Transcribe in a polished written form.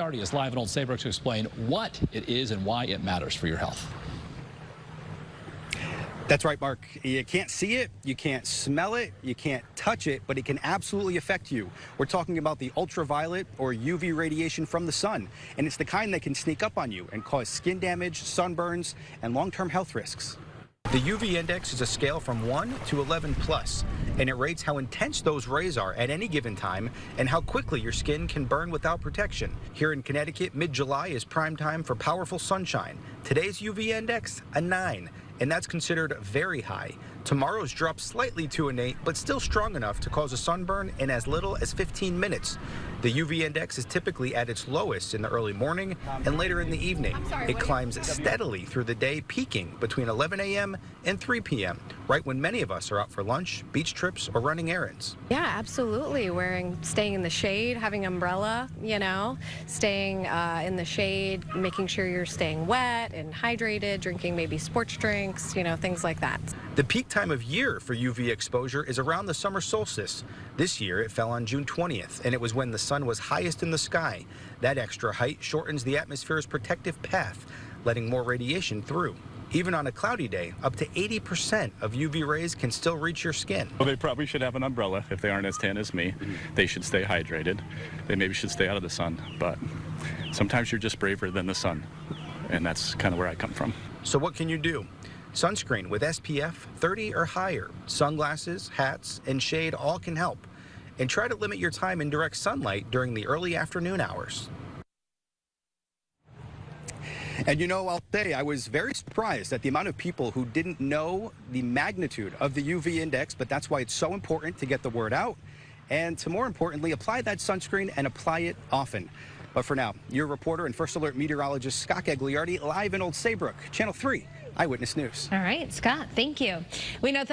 Artie is live in Old Saybrook to explain what it is and why it matters for your health. That's right, Mark. You can't see it, you can't smell it, you can't touch it, but it can absolutely affect you. We're talking about the ultraviolet or UV radiation from the sun, and it's the kind that can sneak up on you and cause skin damage, sunburns, and long-term health risks. The UV index is a scale from 1 to 11 plus, and it rates how intense those rays are at any given time and how quickly your skin can burn without protection. Here in Connecticut, mid-July is prime time for powerful sunshine. Today's UV index, a 9, and that's considered very high. Tomorrow's drops slightly to an 8, but still strong enough to cause a sunburn in as little as 15 minutes. The UV index is typically at its lowest in the early morning and later in the evening. It climbs steadily through the day, peaking between 11 a.m. and 3 p.m., right when many of us are out for lunch, beach trips, or running errands. Yeah, absolutely. Staying in the shade, having umbrella, staying in the shade, making sure you're staying wet and hydrated, drinking maybe sports drinks, things like that. The peak time of year for UV exposure is around the summer solstice. This year it fell on June 20th, and it was when the sun was highest in the sky. That extra height shortens the atmosphere's protective path, letting more radiation through. Even on a cloudy day, up to 80% of UV rays can still reach your skin. Well, they probably should have an umbrella if they aren't as tan as me. They should stay hydrated. They maybe should stay out of the sun, but sometimes you're just braver than the sun, and that's kind of where I come from. So what can you do? Sunscreen with SPF 30 or higher, sunglasses, hats, and shade all can help. And try to limit your time in direct sunlight during the early afternoon hours. And I'll say I was very surprised at the amount of people who didn't know the magnitude of the UV index, but that's why it's so important to get the word out and to, more importantly, apply that sunscreen and apply it often. But for now, your reporter and First Alert meteorologist Scott Gagliardi live in Old Saybrook, Channel 3 Eyewitness News. All right, Scott, thank you. We know that